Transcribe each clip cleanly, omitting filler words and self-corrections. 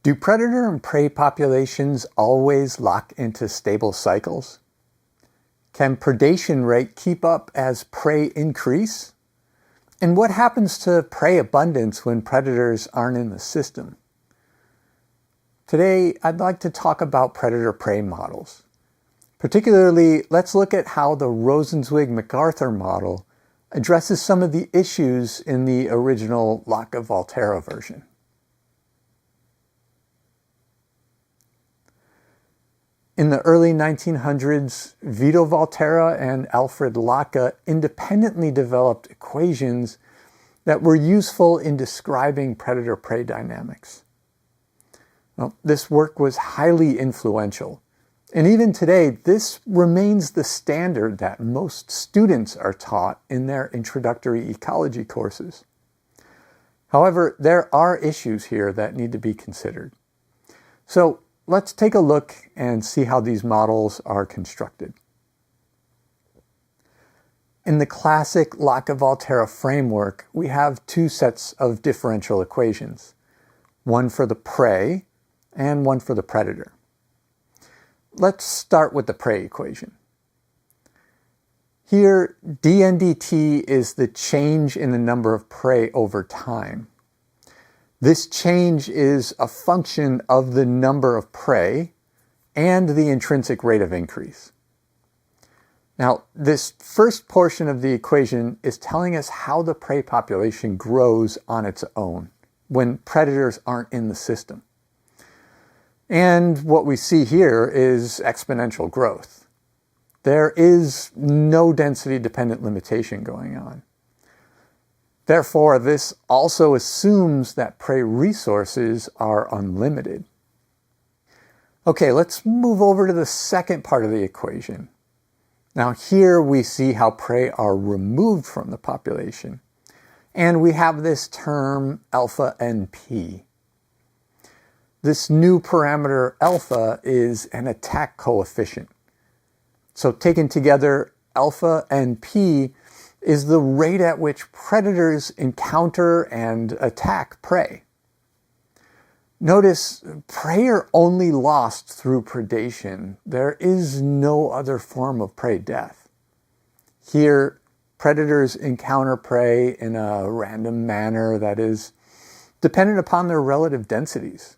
Do predator and prey populations always lock into stable cycles? Can predation rate keep up as prey increase? And what happens to prey abundance when predators aren't in the system? Today, I'd like to talk about predator-prey models. Particularly, let's look at how the Rosenzweig MacArthur model addresses some of the issues in the original Lotka Volterra version. In the early 1900s, Vito Volterra and Alfred Lotka independently developed equations that were useful in describing predator-prey dynamics. Well, this work was highly influential, and even today, this remains the standard that most students are taught in their introductory ecology courses. However, there are issues here that need to be considered. So, let's take a look and see how these models are constructed. In the classic Lotka Volterra framework, we have two sets of differential equations, one for the prey and one for the predator. Let's start with the prey equation. Here, dn dt is the change in the number of prey over time. This change is a function of the number of prey and the intrinsic rate of increase. Now, this first portion of the equation is telling us how the prey population grows on its own when predators aren't in the system. And what we see here is exponential growth. There is no density-dependent limitation going on. Therefore, this also assumes that prey resources are unlimited. Okay, let's move over to the second part of the equation. Now here we see how prey are removed from the population, and we have this term alpha NP. This new parameter alpha is an attack coefficient. So taken together, alpha NP is the rate at which predators encounter and attack prey. Notice, prey are only lost through predation. There is no other form of prey death. Here, predators encounter prey in a random manner that is dependent upon their relative densities.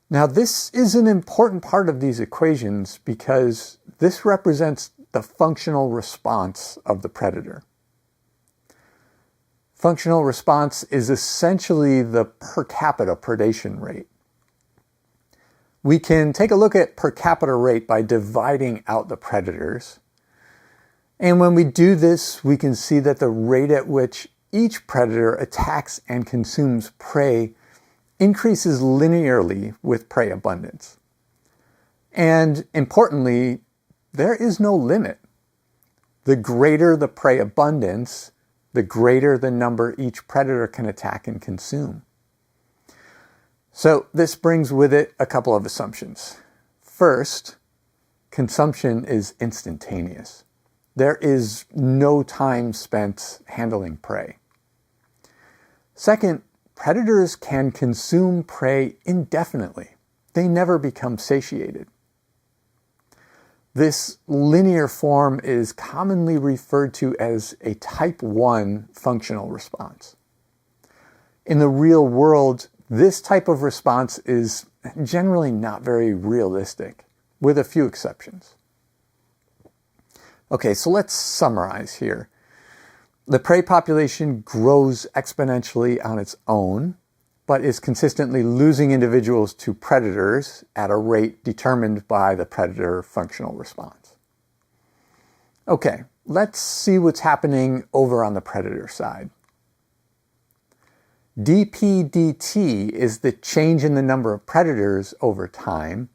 Now, this is an important part of these equations because this represents the functional response of the predator. Functional response is essentially the per capita predation rate. We can take a look at per capita rate by dividing out the predators. And when we do this, we can see that the rate at which each predator attacks and consumes prey increases linearly with prey abundance. And importantly, there is no limit. The greater the prey abundance, the greater the number each predator can attack and consume. So this brings with it a couple of assumptions. First, consumption is instantaneous. There is no time spent handling prey. Second, predators can consume prey indefinitely. They never become satiated. This linear form is commonly referred to as a type 1 functional response. In the real world, this type of response is generally not very realistic, with a few exceptions. Okay, so let's summarize here. The prey population grows exponentially on its own, but is consistently losing individuals to predators at a rate determined by the predator functional response. Okay, let's see what's happening over on the predator side. dp dt is the change in the number of predators over time,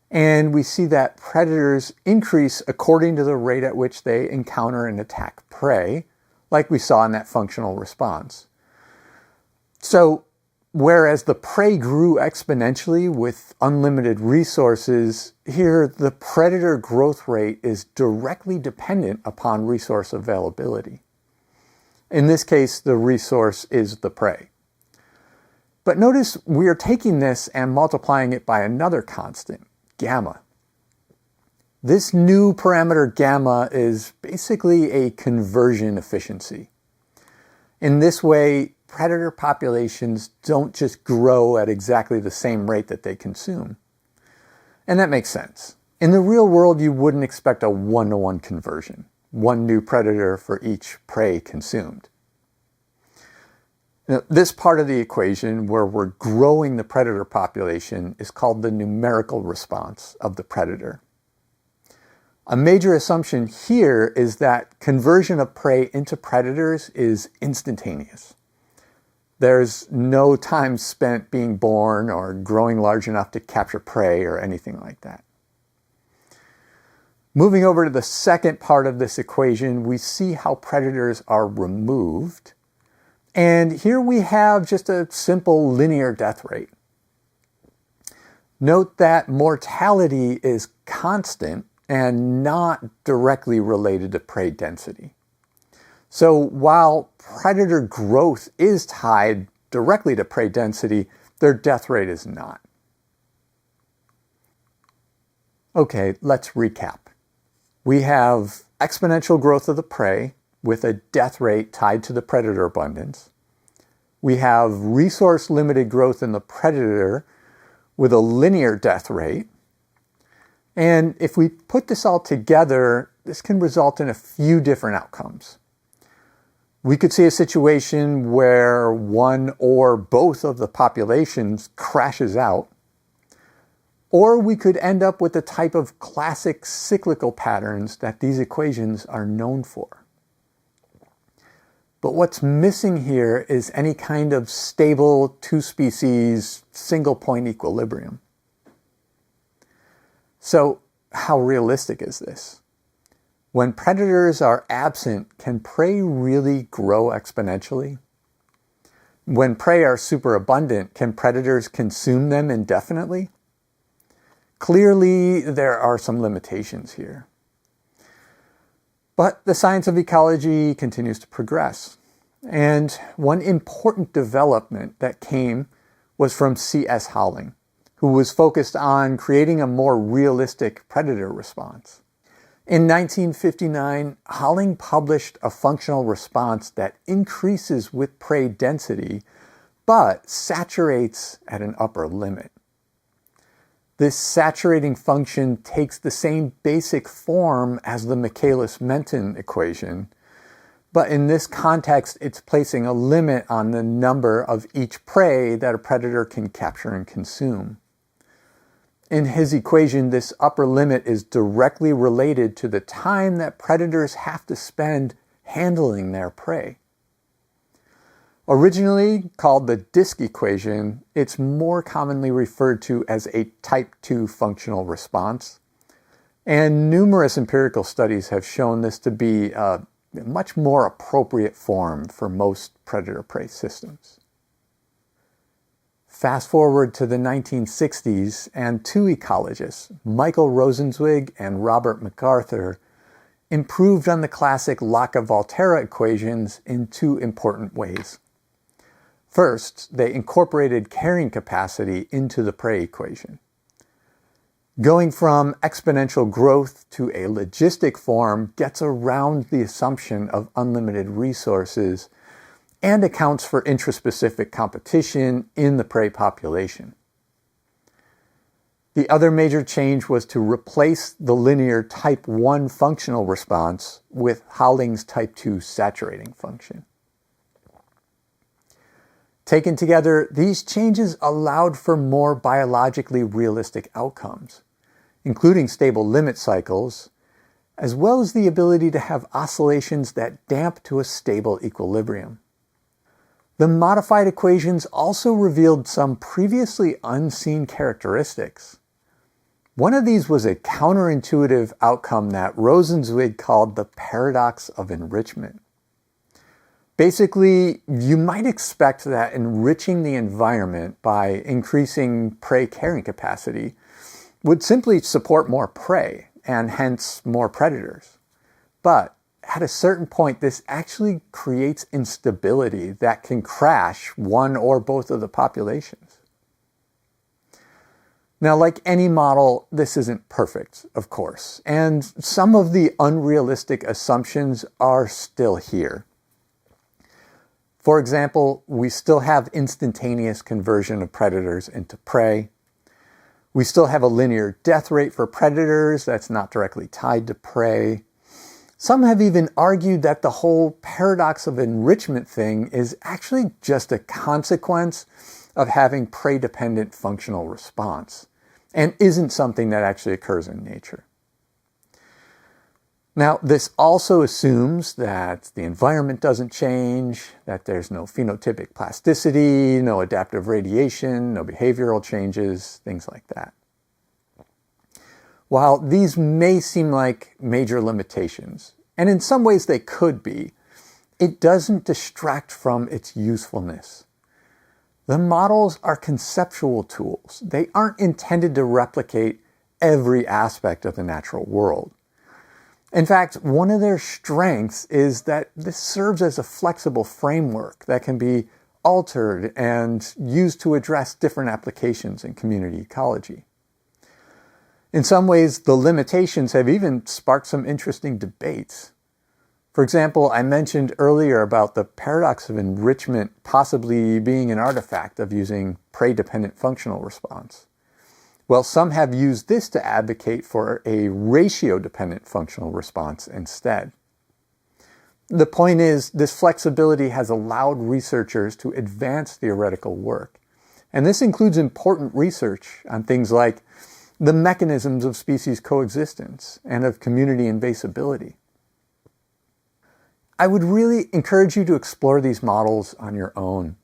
and we see that predators increase according to the rate at which they encounter and attack prey, like we saw in that functional response. So, whereas the prey grew exponentially with unlimited resources, here the predator growth rate is directly dependent upon resource availability. In this case, the resource is the prey. But notice we are taking this and multiplying it by another constant, gamma. This new parameter gamma is basically a conversion efficiency. In this way, predator populations don't just grow at exactly the same rate that they consume. And that makes sense. In the real world, you wouldn't expect a one-to-one conversion, one new predator for each prey consumed. Now, this part of the equation where we're growing the predator population is called the numerical response of the predator. A major assumption here is that conversion of prey into predators is instantaneous. There's no time spent being born or growing large enough to capture prey or anything like that. Moving over to the second part of this equation, we see how predators are removed. And here we have just a simple linear death rate. Note that mortality is constant and not directly related to prey density. So while predator growth is tied directly to prey density, their death rate is not. Okay, let's recap. We have exponential growth of the prey with a death rate tied to the predator abundance. We have resource-limited growth in the predator with a linear death rate. And if we put this all together, this can result in a few different outcomes. We could see a situation where one or both of the populations crashes out, or we could end up with the type of classic cyclical patterns that these equations are known for. But what's missing here is any kind of stable two-species, single-point equilibrium. So how realistic is this? When predators are absent, can prey really grow exponentially? When prey are superabundant, can predators consume them indefinitely? Clearly, there are some limitations here. But the science of ecology continues to progress. And one important development that came was from C.S. Holling, who was focused on creating a more realistic predator response. In 1959, Holling published a functional response that increases with prey density, but saturates at an upper limit. This saturating function takes the same basic form as the Michaelis-Menten equation, but in this context, it's placing a limit on the number of each prey that a predator can capture and consume. In his equation, this upper limit is directly related to the time that predators have to spend handling their prey. Originally called the disk equation, it's more commonly referred to as a type 2 functional response. And numerous empirical studies have shown this to be a much more appropriate form for most predator-prey systems. Fast forward to the 1960s, and two ecologists, Michael Rosenzweig and Robert MacArthur, improved on the classic Lotka Volterra equations in two important ways. First, they incorporated carrying capacity into the prey equation. Going from exponential growth to a logistic form gets around the assumption of unlimited resources and accounts for intraspecific competition in the prey population. The other major change was to replace the linear type 1 functional response with Holling's type 2 saturating function. Taken together, these changes allowed for more biologically realistic outcomes, including stable limit cycles, as well as the ability to have oscillations that damp to a stable equilibrium. The modified equations also revealed some previously unseen characteristics. One of these was a counterintuitive outcome that Rosenzweig called the paradox of enrichment. Basically, you might expect that enriching the environment by increasing prey carrying capacity would simply support more prey and hence more predators. But at a certain point, this actually creates instability that can crash one or both of the populations. Now, like any model, this isn't perfect, of course, and some of the unrealistic assumptions are still here. For example, we still have instantaneous conversion of predators into prey. We still have a linear death rate for predators that's not directly tied to prey. Some have even argued that the whole paradox of enrichment thing is actually just a consequence of having prey-dependent functional response, and isn't something that actually occurs in nature. Now, this also assumes that the environment doesn't change, that there's no phenotypic plasticity, no adaptive radiation, no behavioral changes, things like that. While these may seem like major limitations, and in some ways they could be, it doesn't distract from its usefulness. The models are conceptual tools. They aren't intended to replicate every aspect of the natural world. In fact, one of their strengths is that this serves as a flexible framework that can be altered and used to address different applications in community ecology. In some ways, the limitations have even sparked some interesting debates. For example, I mentioned earlier about the paradox of enrichment possibly being an artifact of using prey-dependent functional response. Well, some have used this to advocate for a ratio-dependent functional response instead. The point is, this flexibility has allowed researchers to advance theoretical work. And this includes important research on things like the mechanisms of species coexistence and of community invasibility. I would really encourage you to explore these models on your own.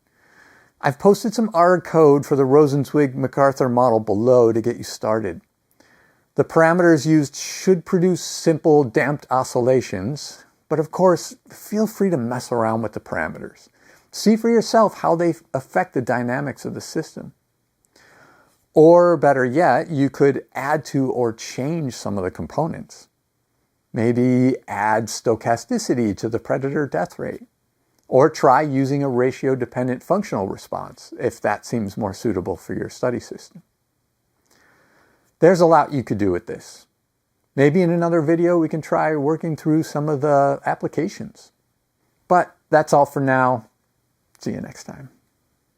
I've posted some R code for the Rosenzweig MacArthur model below to get you started. The parameters used should produce simple damped oscillations, but of course, feel free to mess around with the parameters. See for yourself how they affect the dynamics of the system. Or better yet, you could add to or change some of the components. Maybe add stochasticity to the predator death rate. Or try using a ratio-dependent functional response, if that seems more suitable for your study system. There's a lot you could do with this. Maybe in another video we can try working through some of the applications. But that's all for now. See you next time.